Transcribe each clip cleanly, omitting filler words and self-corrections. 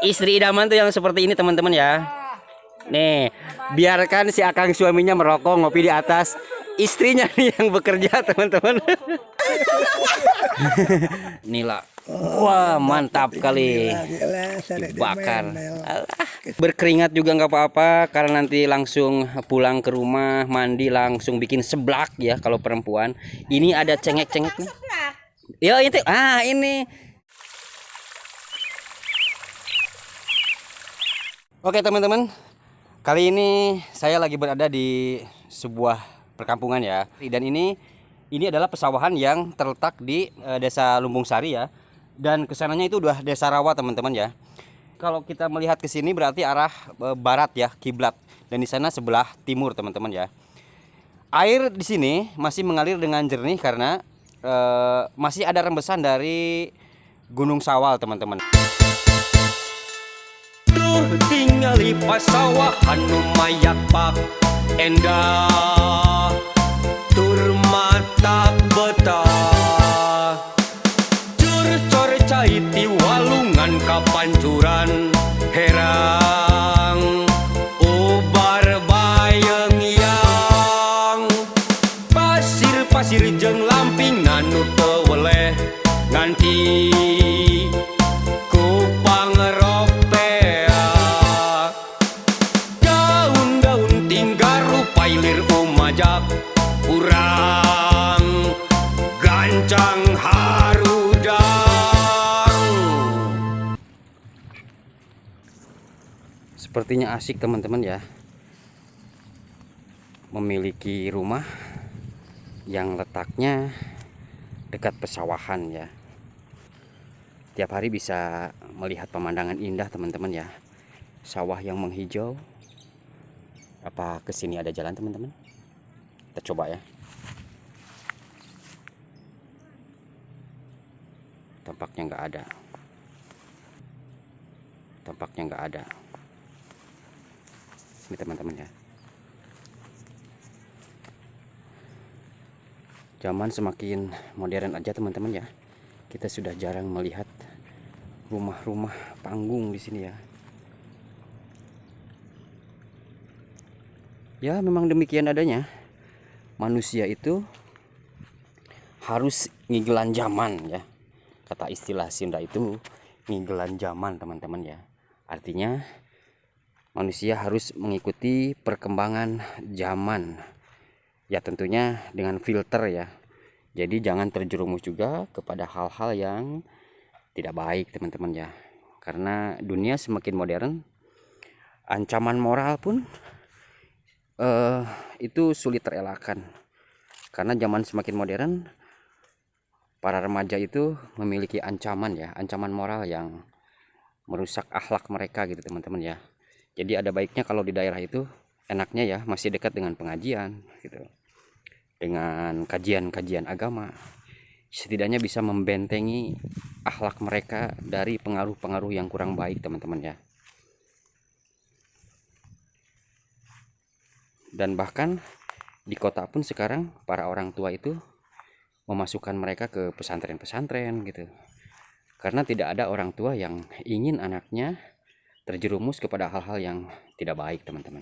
Istri idaman tuh yang seperti ini teman-teman ya. Nih, biarkan si akang suaminya merokok ngopi di atas, istrinya nih yang bekerja teman-teman. Nila, wah mantap kali, dibakar. Alah, berkeringat juga nggak apa-apa karena nanti langsung pulang ke rumah mandi langsung bikin seblak ya kalau perempuan. Ini ada cengek-cengek nih. Ya itu, ini. Oke teman-teman. Kali ini saya lagi berada di sebuah perkampungan ya. Dan ini adalah pesawahan yang terletak di Desa Lumbung Sari ya. Dan kesananya itu udah Desa Rawa teman-teman ya. Kalau kita melihat ke sini berarti arah barat ya, kiblat. Dan di sana sebelah timur teman-teman ya. Air di sini masih mengalir dengan jernih karena masih ada rembesan dari Gunung Sawal teman-teman. Tingali pasawahan numayak pak endah tur mata betah cur cor caiti walungan kapancuran herang ubar bayeng yang pasir-pasir jeung lamping nanu teu weleh nganti urang gancang harudang. Sepertinya asik teman-teman ya, memiliki rumah yang letaknya dekat pesawahan ya. Tiap hari bisa melihat pemandangan indah teman-teman ya, sawah yang menghijau. Apa kesini ada jalan teman-teman? Kita coba ya. Tampaknya nggak ada. Tampaknya nggak ada. Ini teman-teman ya. Zaman semakin modern aja teman-teman ya. Kita sudah jarang melihat rumah-rumah panggung di sini ya. Ya memang demikian adanya. Manusia itu harus ngigelan zaman ya. Kata istilah Sunda itu ngigelan zaman teman-teman ya. Artinya manusia harus mengikuti perkembangan zaman. Ya tentunya dengan filter ya. Jadi jangan terjerumus juga kepada hal-hal yang tidak baik teman-teman ya. Karena dunia semakin modern, ancaman moral pun itu sulit terelakkan karena zaman semakin modern. Para remaja itu memiliki ancaman ya, ancaman moral yang merusak akhlak mereka gitu teman-teman ya. Jadi ada baiknya kalau di daerah itu enaknya ya masih dekat dengan pengajian gitu, dengan kajian-kajian agama, setidaknya bisa membentengi akhlak mereka dari pengaruh-pengaruh yang kurang baik teman-teman ya. Dan bahkan di kota pun sekarang para orang tua itu memasukkan mereka ke pesantren-pesantren gitu. Karena tidak ada orang tua yang ingin anaknya terjerumus kepada hal-hal yang tidak baik teman-teman.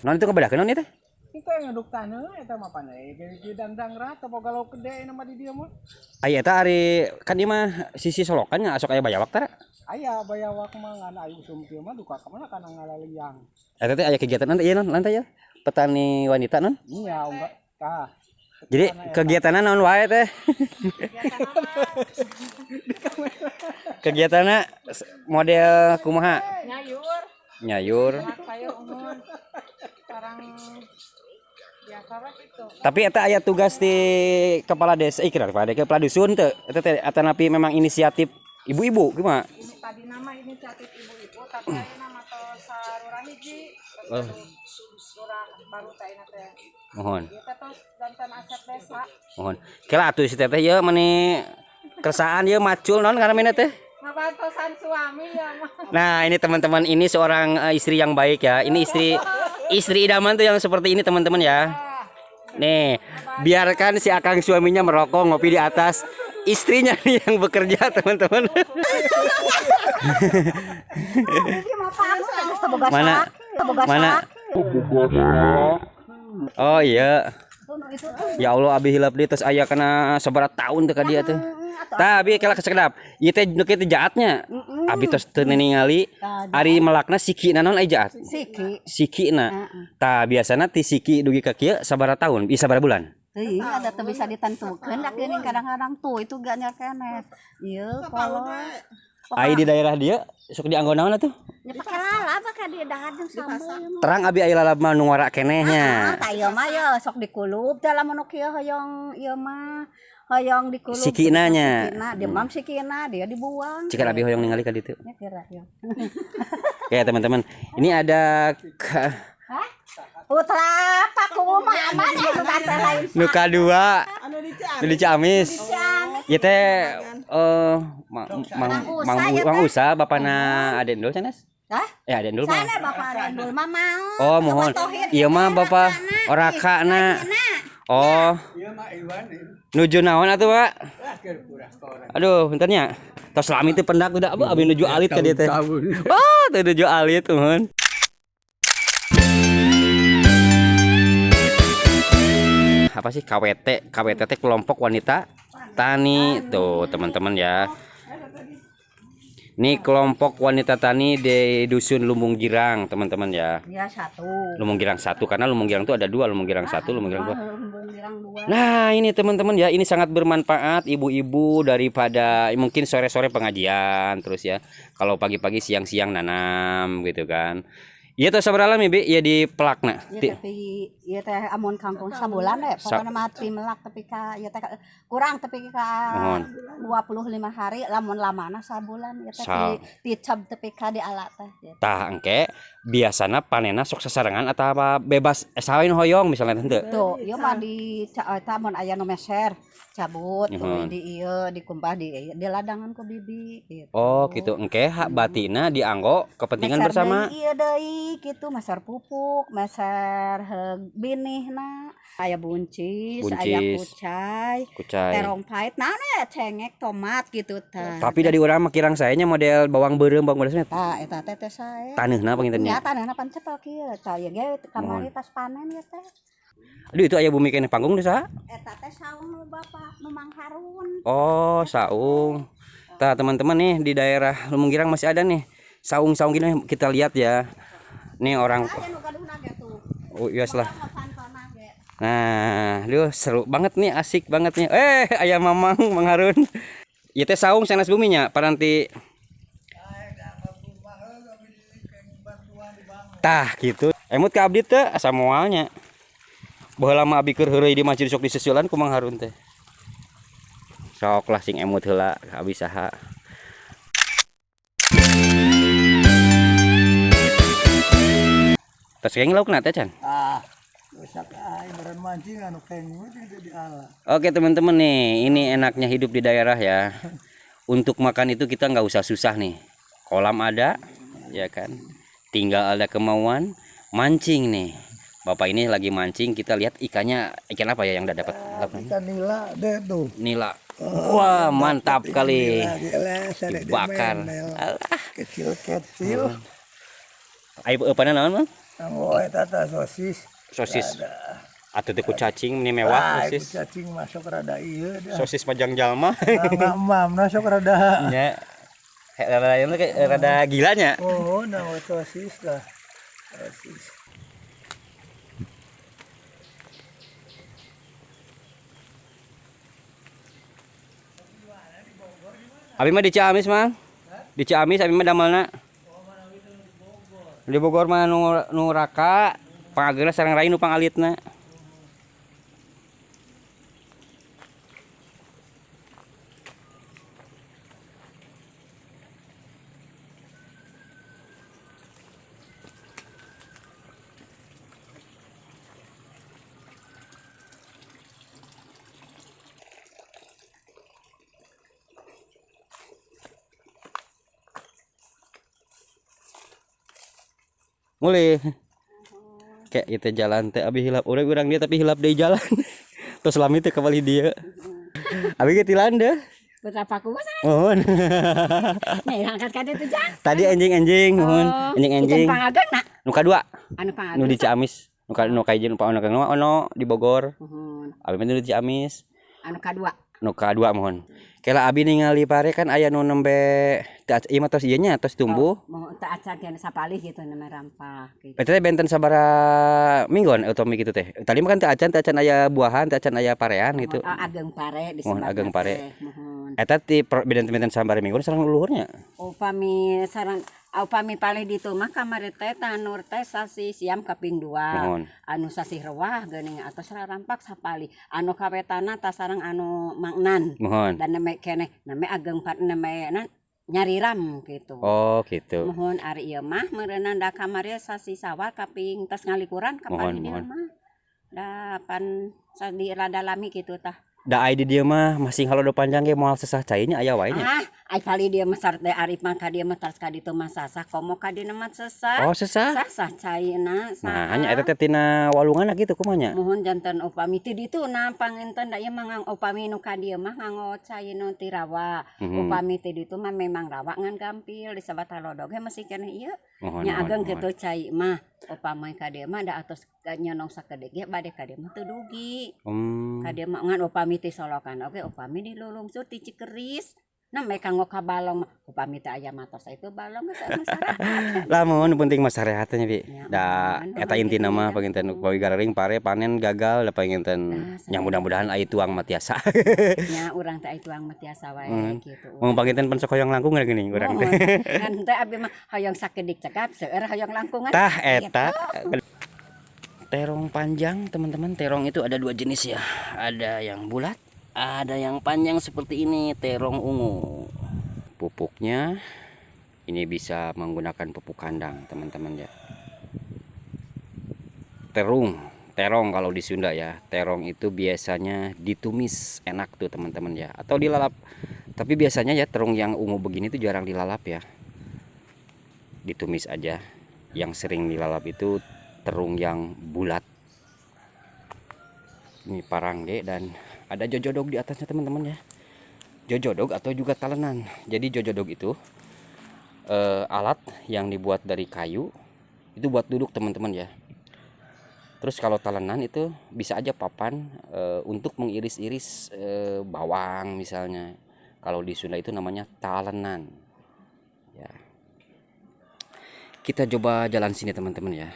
Non itu kebedakan non itu? Kita yang ngeduk tanah eta mah panai jadi dandang rata bogalau gede nama di dia mah. Aya eta ari kan ieu mah sisi solokan nya asok aya bayawak tara. Aya bayawak mah ngan ayu usum kieu mah duka ka mana kana ngalaliang. Eta teh aya kegiatan nanti ieu non lantai ya. Petani wanita non? Iya enggak tah. Jadi kegiatanna naon wae teh? Kegiatanna model kumaha? Nyayur. Nyayur. Sayur umum. Sekarang biasa itu. Tapi eta aya tugas di kepala desa, kepala dusun teu. Eta teh atanapi memang inisiatif ibu-ibu gimana? Ini tadi nama inisiatif ibu-ibu, tapi aya nama tos sarurah hiji. Lurah baru teh teh. Mohon. Ieu teh tos jantan aset desa. Mohon. Kela atuh si teteh ieu meni kersaan ieu macul naon ngaranna teh? Ngabantosan suami ya mah. Nah, ini teman-teman, ini seorang istri yang baik ya. Ini istri Istri idaman tuh yang seperti ini teman-teman ya. Nih, biarkan si akang suaminya merokok ngopi di atas. Istrinya nih yang bekerja teman-teman. Mana? Mana? Oh iya. Ya Allah abi hilap di terus aya kena seberat tahun teh ka dia tuh. Tah abi kela kesekedap. Ieu teh nu kitu jaatnya. Abi tos teu ningali ari melakna siki naon aya jaat. Sikina. Tah biasana ti siki dugi ka kieu sabaraha tahun? Bisa sabaraha bulan? Teuing ada teu bisa ditentukeun da geuning kadang-kadang tuh itu gak nya keneh. Ieu kalau Ai di daerah dia sok dianggo naon atuh? nya pake lalap ka di dahar jeung sambel. Terang abi aya lalab mah nu ngora kenehnya. Tah ieu mah ya sok dikulub da lamun nu kieu hoyong ieu mah hoyong dikulub. Sikina nya. Sikina dia mah sikina dia dibuang. Cika abi hoyong ningali ka ditu. Ya kira ya. Oke teman-teman, ini ada Putra Pak Kumaha mana nu kata lain. nu kadua di Ciamis. Ieu teh mang usaha bapana Aden Dul sanes? Hah? Aden Dul mah. Sana Bapak Rendul mah mau. Oh, mohon. Ieu mah Bapak Orakana. Oh. Nuju naon atuh, Pak? Aduh, bentarnya. Tos lami teh pendak udah abi nuju alit ka dieu teh. Oh, teh nuju alit, mohon. Apa sih KWT? KWT teh kelompok wanita tani tuh teman-teman ya. Ini kelompok wanita tani di dusun Lumbung Girang teman-teman ya. Ya satu. Lumbung Girang 1 karena Lumbung Girang itu ada 2, Lumbung Girang 1, Lumbung Girang 2. Lumbung Girang 2. Nah ini teman-teman ya, ini sangat bermanfaat ibu-ibu daripada mungkin sore-sore pengajian terus ya. Kalau pagi-pagi siang-siang nanam gitu kan. Iya tuh sabaraha lami Bi? Iya di pelakna. Iya tapi ieu teh amun kampung sabulan we pokona mati melak tapi ka ieu teh kurang tapi ka 25 hari lamun lamana sabulan ieu teh dicab tapi ka di alat teh. Tah engke biasana panena sok sasarengan atau apa bebas sawain hoyong misalnya teu. Tuh, ieu mah di eta mun aya nu meser cabut di ieu dikumpah di ladangan ku bibi gitu. Oh gitu engke hak batina dianggo kepentingan bersama. Iya deui kitu meser pupuk, meser heug binihna, aya buncis, aya kucai, terong pahit, naon ya cengek, tomat gitu tah. Tapi dari urang mah kirang saya nya model bawang beureum, bawang beres. Tah eta teh teh sae. Taneuna panginten nya. Ya taneuna pan cepel kieu, tah ieu ge kamari tas panen ya teh. Aduh itu aya bumi keneh panggung deui saha? Eta teh saung nu Bapak nu Mang Harun. Oh, saung. Tah teman-teman nih di daerah Lumbung Girang masih ada nih saung-saung gini kita lihat ya. Nih orang. Oh iya lah. Nah, aduh seru banget nih, asik banget nih. Ayah Mamang Mang Harun. Ieu teh saung sanes buminya paranti. Tah gitu. Emut ka abdi teh asa moalnya. Baheula mah abi keur heureuy di masjid sok diseusulan ku Mang Harun teh. Sok lah sing emut heula abi saha. Tas keng laukna teh Can. Oke teman-teman nih, ini enaknya hidup di daerah ya. Untuk makan itu kita nggak usah susah nih. Kolam ada, ya kan. Tinggal ada kemauan, mancing nih. Bapak ini lagi mancing, kita lihat ikannya, ikan apa ya yang udah dapat? Ikan nila deh tuh. Nila. Wah, mantap kali. Dibakar. Kecil-kecil. Ayo apa naon, Bang? Oh, eta sosis. Sosis. Atau teh cacing ini mewah sosis. Cacing masuk rada ieu dah. Sosis panjang jalma. Mam masuk rada. Nya. Rada gilanya. Oh, nama sosis lah. Sosis. Abi mah di Ciamis, Mang. Di Ciamis abi mah damelna. Di Bogor mah nu raka, pangageuna sareng lain nu pangalitna. Mulih. kayak kita jalan teh abi hilap urang dia tapi hilap dari jalan. Terus lami teh kembali dia. Abi ge tilan deh. Betapa ku masa. Mohon. Nih angkat ka ditu Jang. Tadi anjing-anjing, mohon. Anjing-anjing. Pangagana. Nu kadua, Anu pangagana. nu di Ciamis. Nu kaijin ono di Bogor. Mohon. Abi mah nu di Ciamis. Anu kadua. Nu kadua mohon. Kela abi ningali pare kan aya nu nembe ieu mah tos ieu nya tos tumbuh. Mau teu acan kena sapalih gitu nama rampah gitu. Eta teh benten sabaraha minggon otomi kitu teh. Tadi mah kan teu acan aya buahan, teu acan aya parean gitu. Ageng pare di Mohon ageng pare. Mohon. Eta ti benten sabaraha minggon sareng luhurnya. Upami sareng upami palih ditu mah kamari teh tanur teh sasi siam kaping 2. Mohon. Anu sasi rewah geuning atos rampak sapali. Anu kawetana ta sareng anu mangnan. Mohon. Dan neme keneh neme ageng pat neme nyariram gitu. Oh, gitu. Mohon ari ieu mah meureunna da kamari sasi sawal kaping tos ngalikuran kapali dia mah. Da pan sadi rada lami kitu tah. Da ai di dieu mah masing halodo panjang ge moal sesah cai nya aya wae nya. Ai pali dia mah sar teh arif mah ka dia mah tas ka ditu mah sasah komo ka dina mah sesah. Oh, sesah. Sasah caina. Nah, hanya eta teh tina walunganna gitu kumaha nya. Mohon janten upami ti ditu na panginten da ieu mah ngang upami nu ka dieu mah nganggo cai nu ti rawa. Upami ti ditu mah memang rawa ngan gampil di sabat halodog ge masih keneh ieu. Nya ageng kitu cai mah. Upami ka dieu mah da atos nyonong sakede ge bade ka dieu mah teu dugi. Ka dieu mah ngan upami ti solokan oge upami di lulungsur ti Cikeris. Nah mereka ngok ka balong upami teh aya matos itu balong geus masyarakat. Lamun penting mah sarehatnya Bi. Ya, Da eta intina mah panginten poe gararing pare panen gagal da panginten nya mudah-mudahan aya tuang mah tiasa. Nya urang teh aya tuang mah tiasa wae kitu. Mun panginten pan sok hoyong langkung geuning urang teh. Kan teh abi mah hoyong sakedik cekap seueur hoyong langkungan. Tah eta. Terong panjang teman-teman, terong itu ada 2 jenis ya. Ada yang bulat, ada yang panjang seperti ini, terong ungu. Pupuknya ini bisa menggunakan pupuk kandang teman-teman ya. Terong kalau di Sunda ya. Terong itu biasanya ditumis, enak tuh teman-teman ya. Atau dilalap. Tapi biasanya ya terong yang ungu begini tuh jarang dilalap ya. Ditumis aja. Yang sering dilalap itu terung yang bulat. Ini parangge dan ada jojodog di atasnya teman-teman ya. Jojodog atau juga talenan. Jadi jojodog itu alat yang dibuat dari kayu itu buat duduk teman-teman ya. Terus kalau talenan itu bisa aja papan untuk mengiris-iris bawang misalnya. Kalau di Sunda itu namanya talenan. Ya. Kita coba jalan sini teman-teman ya.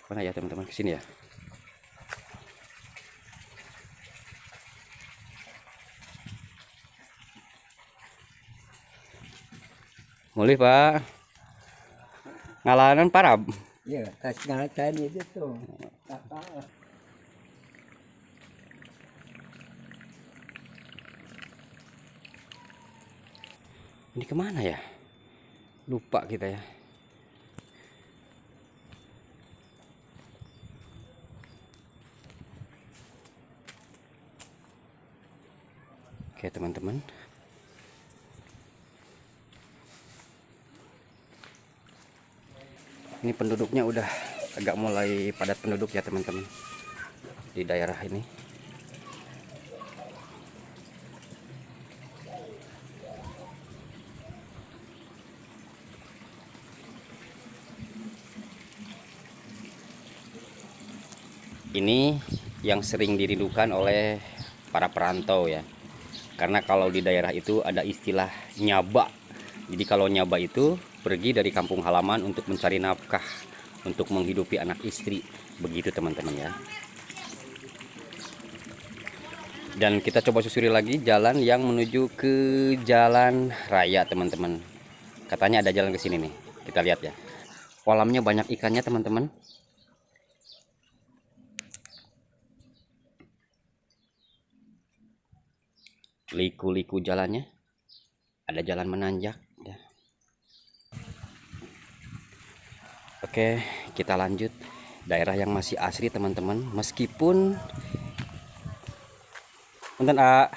Mana ya teman-teman, ke sini ya. Mulih Pak. Ngalanan parab. Iya, tas ngalakan itu tuh. Ini kemana ya? Lupa kita ya. Oke teman-teman. Ini penduduknya udah agak mulai padat penduduk ya teman-teman. Di daerah ini. Ini yang sering dirindukan oleh para perantau ya. Karena kalau di daerah itu ada istilah nyaba. Jadi kalau nyaba itu pergi dari kampung halaman untuk mencari nafkah, untuk menghidupi anak istri. Begitu teman-teman ya. Dan kita coba susuri lagi jalan yang menuju ke jalan raya teman-teman. Katanya ada jalan ke sini nih. Kita lihat ya. Kolamnya banyak ikannya teman-teman. Liku-liku jalannya, ada jalan menanjak ya. Oke, kita lanjut. daerah yang masih asri teman-teman, meskipun punten A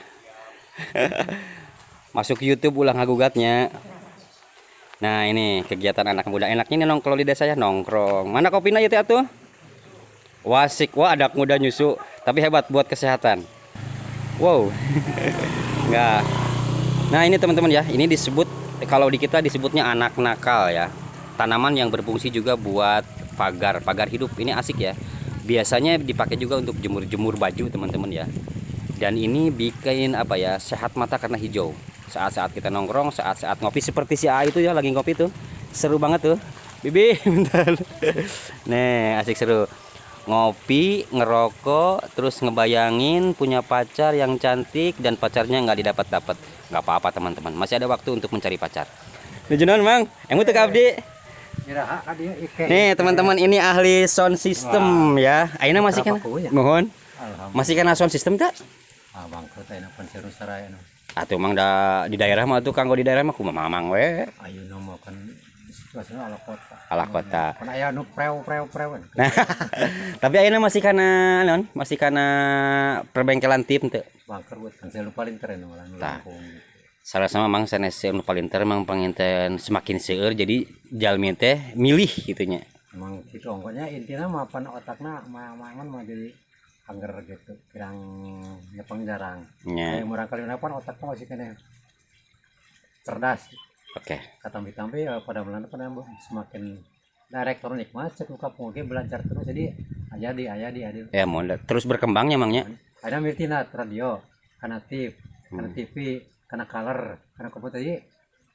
masuk YouTube ulah ngagugatnya. Nah ini kegiatan anak muda enaknya nih nongkrong di desa ya, nongkrong. Mana kopinya ya teh atuh? Wasik, wah anak muda nyusu, tapi hebat buat kesehatan. Wow. Enggak. Nah ini teman-teman ya, ini disebut, kalau di kita disebutnya anak nakal ya. Tanaman yang berfungsi juga buat pagar hidup. Ini asik ya. Biasanya dipakai juga untuk jemur baju teman-teman ya. Dan ini bikin apa ya, sehat mata karena hijau. Saat-saat kita nongkrong, saat-saat ngopi seperti si A itu ya, lagi ngopi tuh. Seru banget tuh. Bibi, bentar. Nih, asik seru. Ngopi, ngerokok, terus ngebayangin punya pacar yang cantik dan pacarnya nggak didapat-dapat. Nggak apa-apa teman-teman. Masih ada waktu untuk mencari pacar. Nujunan, Mang. Emu teu abdi. Nih, teman-teman, ini ahli sound system ya. Ayeuna masih kan? Mohon. Masih kena sound system tak? Abang kau tanya konser Nusaraya. Atuh mang da di daerah mah tuh kanggo di daerah mah kumaha mamang we. Ayo nama kan situasinya ala kota. Ala kota. Kan aya nu preu. Nah, tapi ayeuna masih kana naon? Masih kana perbengkelan tip teu? Bangker buat kan saya lupa linter nu Lampung. Salah sama mang sanes nu palinter mang panginten semakin seueur jadi jalmi teh milih gitunya. Emang gitu ongkonya intinya mah pan otakna mangan mah jadi angger gitu, kirang nyepeng jarang. Nya. Kayak murang kali pan otaknya masih kena cerdas. Oke. Katampi-tampi pada bulan pada semakin elektronik mah cek luka mungkin belajar terus jadi aya di. Ya mau terus berkembangnya mangnya. Ada miltina radio, kana TV, kana color, kana komputer jadi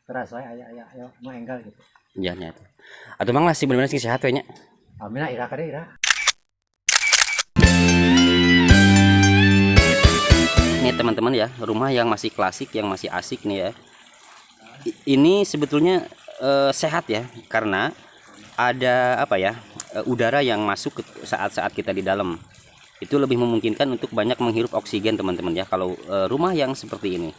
terasa aya mah enggal gitu. Iya nya. Atuh mang masih bener-bener sih sehat we nya. Amina ira kade ira. Ini teman-teman ya, rumah yang masih klasik, yang masih asik nih ya. Ini sebetulnya sehat ya, karena ada apa ya, udara yang masuk saat-saat kita di dalam. Itu lebih memungkinkan untuk banyak menghirup oksigen teman-teman ya, kalau rumah yang seperti ini.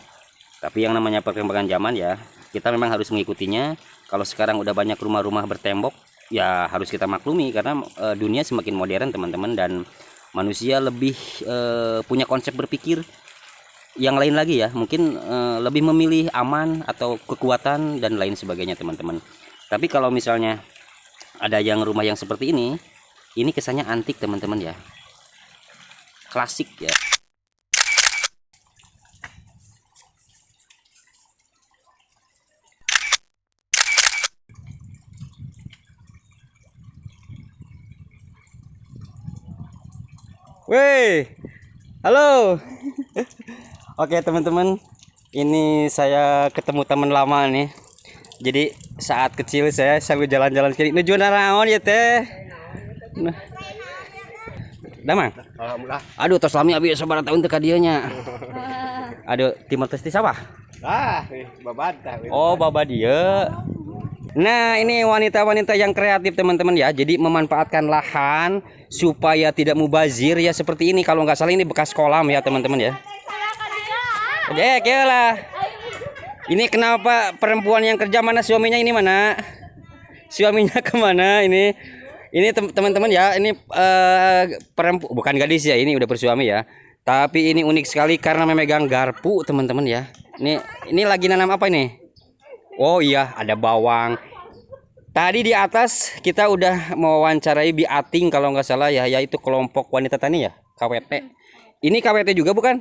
Tapi yang namanya perkembangan zaman ya, kita memang harus mengikutinya. Kalau sekarang udah banyak rumah-rumah bertembok, ya harus kita maklumi karena dunia semakin modern teman-teman, dan manusia lebih punya konsep berpikir yang lain lagi ya, mungkin lebih memilih aman atau kekuatan dan lain sebagainya teman-teman. Tapi kalau misalnya ada yang rumah yang seperti ini kesannya antik teman-teman ya, klasik ya. Weh, halo. Oke teman-teman, ini saya ketemu teman lama nih. Jadi saat kecil saya selalu jalan-jalan kiri. Nuju naon ya teh? Damang? Alhamdulillah. Aduh, tos lami abi sabaraha tahun teh ka dieu nya. Aduh, timur tes sawah. Babada. Oh, baba dia. Nah, ini wanita-wanita yang kreatif teman-teman ya. Jadi memanfaatkan lahan supaya tidak mubazir ya, seperti ini. Kalau nggak salah ini bekas kolam ya teman-teman ya. Lah. Ini kenapa perempuan yang kerja, mana suaminya ini mana? Suaminya kemana ini? Ini teman-teman ya, ini perempuan, bukan gadis ya, ini udah bersuami ya. Tapi ini unik sekali karena memegang garpu teman-teman ya. Ini lagi nanam apa ini? Oh iya, ada bawang. Tadi di atas kita udah mewawancarai Bi Ating kalau nggak salah ya, yaitu kelompok wanita tani ya, KWT. Ini KWT juga bukan?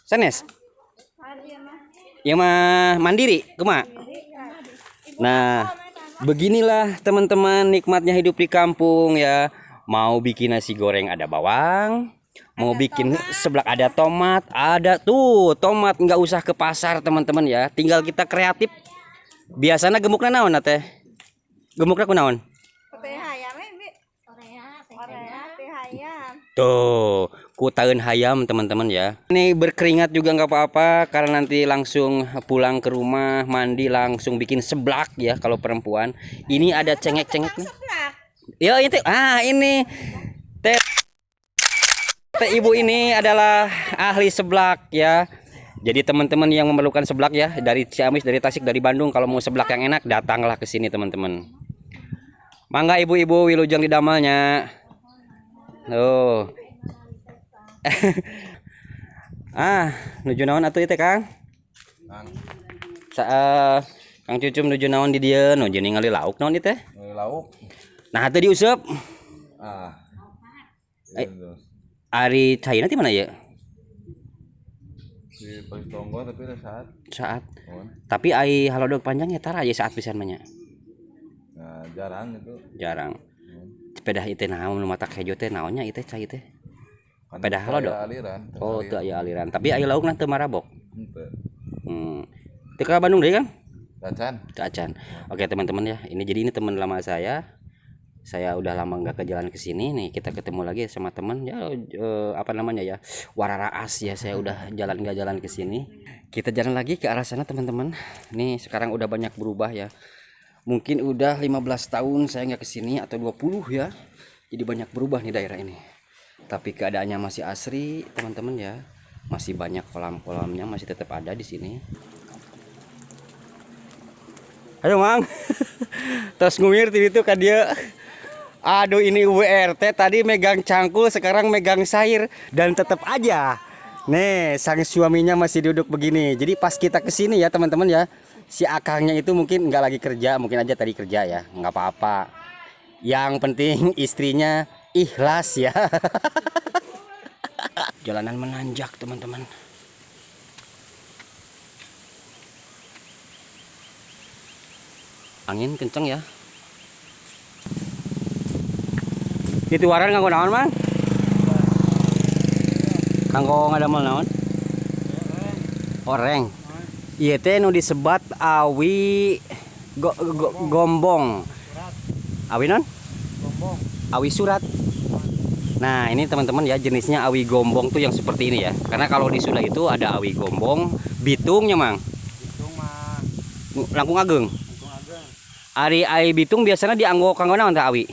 Sanes? Ya mah mandiri, kema. Nah, beginilah teman-teman nikmatnya hidup di kampung ya. Mau bikin nasi goreng ada bawang, mau bikin seblak ada tomat, ada tuh tomat, nggak usah ke pasar teman-teman ya. Tinggal kita kreatif. Biasanya gemukna naon teh? Gemukna kunaon? Tuh, kutaeun hayam teman-teman ya. Ini berkeringat juga nggak apa-apa karena nanti langsung pulang ke rumah, mandi langsung bikin seblak ya kalau perempuan. Ini ada cengek-cengeknya. Ya itu, ini teh ibu ini adalah ahli seblak ya. Jadi teman-teman yang memerlukan seblak ya, dari Ciamis, dari Tasik, dari Bandung, kalau mau seblak yang enak datanglah ke sini teman-teman. Mangga ibu-ibu wilujeng di damalnya. Oh. Nuju naon atuh ieu teh Kang? Kang Cucum nuju naon di dieu? Nuju ningali lauk naon ieu teh? Lauk. Nah, atuh diuseup. Eh, Ari cairna ti mana ya? di Tonggo tapi ada Saat. Tapi ai halodog panjangnya tara ya saat pisan mah nya. Nah, jarang itu. Jarang. Sepeda ieu teh naon nu mata hejo teh naonnya ieu teh cai teh? Sepeda halodog. Aliran. Oh, teu aya aliran. Tapi aya laukna teu marabok. Henteu. Teu ka Bandung deui Kang? Acan. Teu acan. Oke, teman-teman ya. Ini teman lama saya. Saya udah lama nggak ke jalan ke sini nih, kita ketemu lagi sama teman ya, apa namanya ya, wararaas ya. Saya udah nggak jalan ke sini, kita jalan lagi ke arah sana teman-teman. Nih sekarang udah banyak berubah ya, mungkin udah 15 tahun saya nggak ke sini atau 20 ya, jadi banyak berubah nih daerah ini. Tapi keadaannya masih asri teman-teman ya, masih banyak kolam-kolamnya masih tetap ada di sini. Ayo Mang, terus ngumir itu kan dia. Aduh, ini WRT tadi megang cangkul, sekarang megang sair dan tetap aja nih sang suaminya masih duduk begini. Jadi pas kita kesini ya teman-teman ya, si akangnya itu mungkin nggak lagi kerja, mungkin aja tadi kerja ya, nggak apa-apa. Yang penting istrinya ikhlas ya. Jalanan menanjak teman-teman. Angin kenceng ya. Dituaran kanggo naon Mang? Kanggo ngadamel naon? Oreng. Ieu teh nu disebat awi gombong. Awi non? Gombong. Awi surat. Nah, ini teman-teman ya, jenisnya awi gombong tuh yang seperti ini ya. Karena kalau di Sunda itu ada awi gombong, bitungnya Mang. Bitung mah Langkung Ageng. Bitung Ageng. Ari bitung biasanya dianggo kanggo naon teh awi?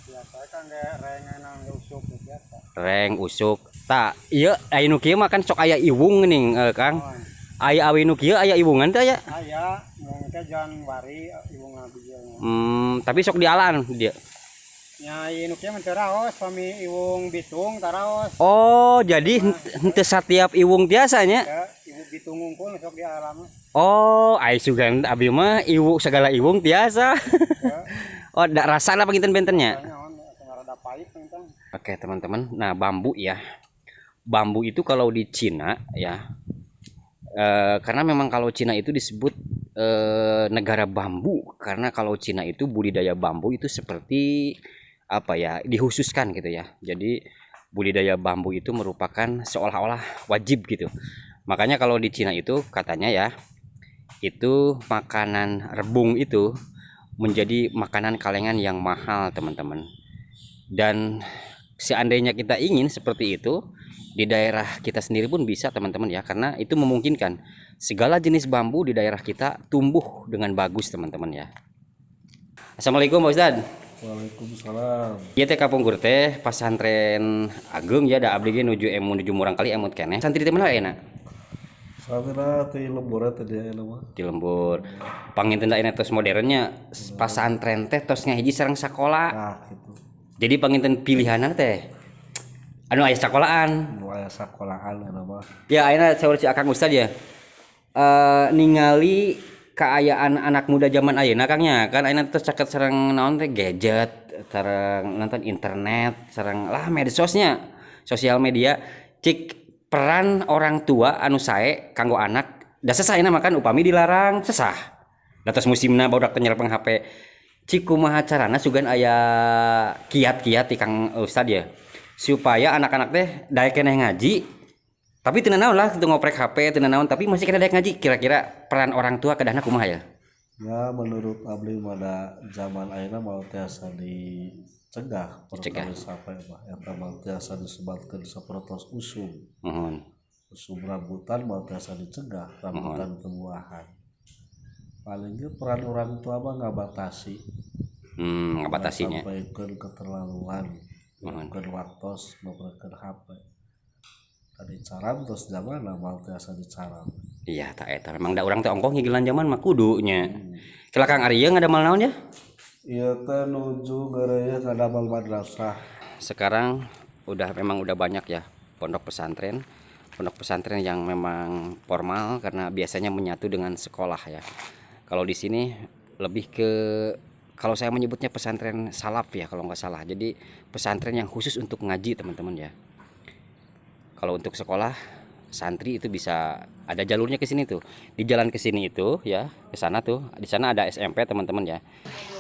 Biasa kan reng nang usuk biasa. Reng usuk. Tak, iya aya nu kieu mah kan sok aya iwung geuning Kang. Aya awi nu kieu aya iwungan teh aya. Aya, mung teh Januari iwung ngabijeulna. Tapi sok dialan dia. Nya ieu kieu mah teu raos, pami iwung bitung taraos. Oh, jadi henteu satiap iwung biasanya. Ya, ibu bitung ngungkul sok di alam. Oh, ai sugan abi mah iwu segala iwung biasa. Ya. Oh, da rasana panginten-bentennya. Rada pahit tentang. Oke, teman-teman. Nah, bambu ya. Bambu itu kalau di Cina ya. Karena memang kalau Cina itu disebut negara bambu, karena kalau Cina itu budidaya bambu itu seperti apa ya, dikhususkan gitu ya. Jadi budidaya bambu itu merupakan seolah-olah wajib gitu. Makanya kalau di Cina itu katanya ya, itu makanan rebung itu menjadi makanan kalengan yang mahal teman-teman. Dan seandainya kita ingin seperti itu, di daerah kita sendiri pun bisa teman-teman ya, karena itu memungkinkan segala jenis bambu di daerah kita tumbuh dengan bagus teman-teman ya. Assalamualaikum Pak Ustad. Waalaikumsalam. Ieu teh kapungkur teh pasantren Ageng ya, da abdi ge nuju Murang Kali emut keneh. Santri teh mana ayeuna? Samira ti lembur teh dia mah. Di lembur. Panginten da ena tos modernnya pasantren teh tos ngahiji sareng sakola. Nah, gitu. Jadi panginten pilihanan teh anu aya sakolahan. Nu aya sakolahan mah. Ya ayeuna saur si Akang Ustad ya. Ningali keayaan anak muda zaman ayeuna Kangnya, kan ayeuna terus caket sareng naon teh gadget, sareng nonton internet, sareng lah medsosnya, sosial media. Cik peran orang tua anu sae kanggo anak da sesah ayeuna makan upami dilarang sesah. Da tos musimna barudak teh nyerepeng HP. Cik kumaha carana sugan aya kiat-kiat ti Kang Ustad ya, supaya anak-anak teh daek keneh ngaji tapi teu naon lah, teu ngoprek HP, teu naon, tapi masih kena daek ngaji. Kira-kira peran orang tua kedahna kumaha ya? Ya menurut abdi pada zaman ayeuna mau tiasa dicegah perkara sampai mah eta mah tiasa disebatkeun sapertos usum. Usum rambutan mau tiasa dicegah, rambutan tumbuhan. Paling ge peran orang tua mah ngabatasi. Ngabatasinya. Sampaikeun keterlaluan. Keun waktos ngoprekeun HP. Tadi caram terus zaman mal tiasa dicaram. Iya, tak eta memang da urang teh ongkoh ngigilan zaman mah kudunya. Kela Kang Arya ngadamel naon ya? Iya teh nuju gereja kadamel madrasah. Sekarang memang udah banyak ya pondok pesantren yang memang formal karena biasanya menyatu dengan sekolah ya. Kalau di sini lebih ke, kalau saya menyebutnya pesantren salaf ya kalau nggak salah. Jadi pesantren yang khusus untuk ngaji teman-teman ya. Kalau untuk sekolah santri itu bisa ada jalurnya ke sini tuh. Di jalan ke sini itu ya, ke sana tuh. Di sana ada SMP teman-teman ya.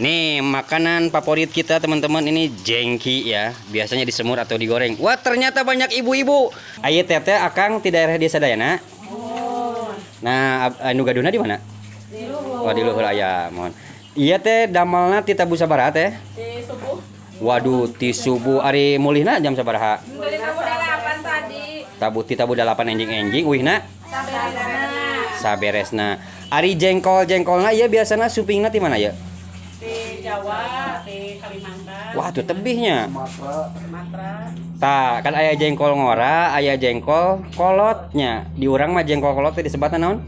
Nih makanan favorit kita teman-teman, ini jengki ya. Biasanya disemur atau digoreng. Wah ternyata banyak ibu-ibu. Ayo teteh akang di daerah desa Dayana. Nah anu gaduna di mana? Di Luhur. Wah di Luhur aya mohon. Iya teh damalna ti tabu sabaraha teh? Di subuh. Waduh ti subuh ari mulihna jam sabaraha? Beli tabu 8 tadi. Tabu 8 enjing-enjing wihna saberesna. Ari jengkolna ieu biasana supingna ti mana ya? Di Jawa, di Kalimantan. Wah tuh tebihnya. Sumatera. Tah kan aya jengkol ngora, aya jengkol kolotnya. Di urang mah jengkol kolot teh disebutna naon?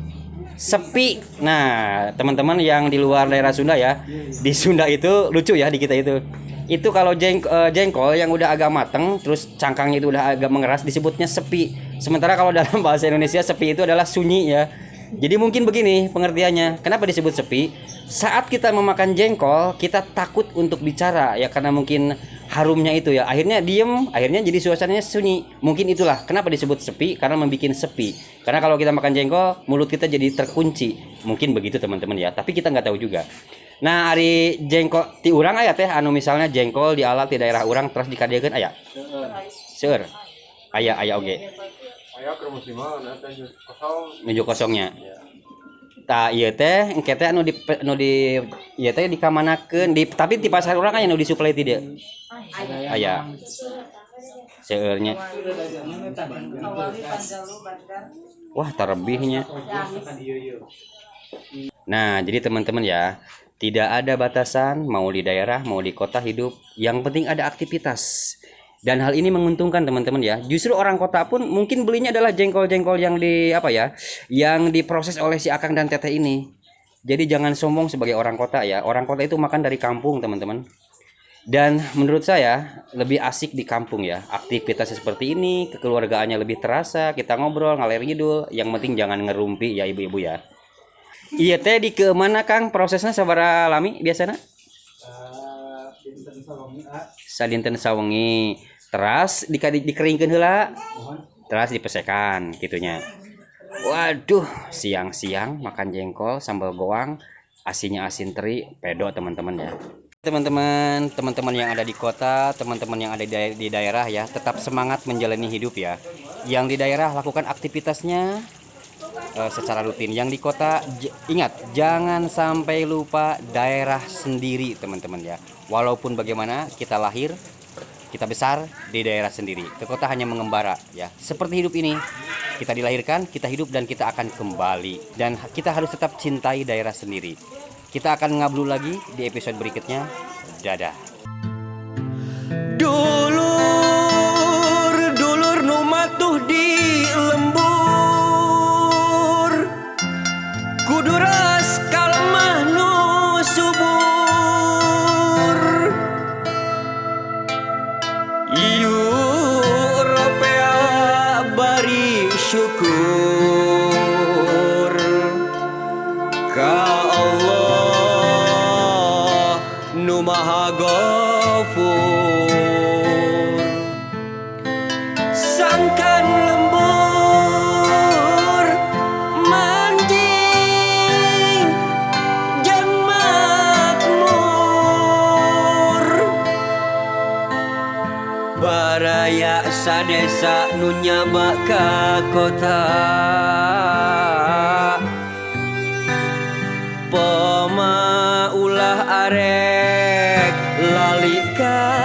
Sepi. Nah, teman-teman yang di luar daerah Sunda ya, di Sunda itu lucu ya di kita itu. Itu kalau jengkol yang udah agak mateng, terus cangkangnya itu udah agak mengeras disebutnya sepi. Sementara kalau dalam bahasa Indonesia sepi itu adalah sunyi ya. Jadi mungkin begini pengertiannya. Kenapa disebut sepi? Saat kita memakan jengkol, kita takut untuk bicara ya karena mungkin harumnya itu ya. Akhirnya diem, akhirnya jadi suasananya sunyi. Mungkin itulah kenapa disebut sepi, karena membuat sepi. Karena kalau kita makan jengkol, mulut kita jadi terkunci. Mungkin begitu teman-teman ya. Tapi kita nggak tahu juga. Nah, ari jengkol ti urang aya teh anu misalnya jengkol dialat di daerah urang terus dikadegeun aya. Seueur. Aya oge. Aya keur musiman eta kosong. Nuju kosongnya. Tah ieu teh engke teh anu di ieu teh dikamanakeun tapi di pasar urang aya nu disuplai ti dieu. Aya. Seueurnya. Wah, terlebihnya. Nah, jadi teman-teman ya, tidak ada batasan mau di daerah mau di kota hidup, yang penting ada aktivitas. Dan hal ini menguntungkan teman-teman ya. Justru orang kota pun mungkin belinya adalah jengkol-jengkol yang yang diproses oleh si akang dan teteh ini. Jadi jangan sombong sebagai orang kota ya. Orang kota itu makan dari kampung teman-teman. Dan menurut saya lebih asik di kampung ya. Aktivitasnya seperti ini, kekeluargaannya lebih terasa, kita ngobrol ngalir ngidul. Yang penting jangan ngerumpi ya ibu-ibu ya. Iya teh di ke mana Kang prosesnya sabaraha lami biasana? Sadinten sawengi. Teras dikeringkeun heula. Teras dipesekan gitunya. Waduh, siang-siang makan jengkol sambal goang, asinnya asin teri, pedo teman-teman ya. Teman-teman yang ada di kota, teman-teman yang ada di daerah ya, tetap semangat menjalani hidup ya. Yang di daerah lakukan aktivitasnya secara rutin. Yang di kota ingat jangan sampai lupa daerah sendiri teman-teman ya. Walaupun bagaimana kita lahir, kita besar di daerah sendiri. Ke kota hanya mengembara ya. Seperti hidup ini, kita dilahirkan, kita hidup dan kita akan kembali. Dan kita harus tetap cintai daerah sendiri. Kita akan ngablu lagi di episode berikutnya. Dadah. Dulur nu matuh di lembur, kuduras kalemah nu subur. Europea bari syukur ka Allah nu maha ghafur. Sangkan lembur manjing jeung makmur, baraya sadesa nu nyaba ka kota. Pemaulah arek lalika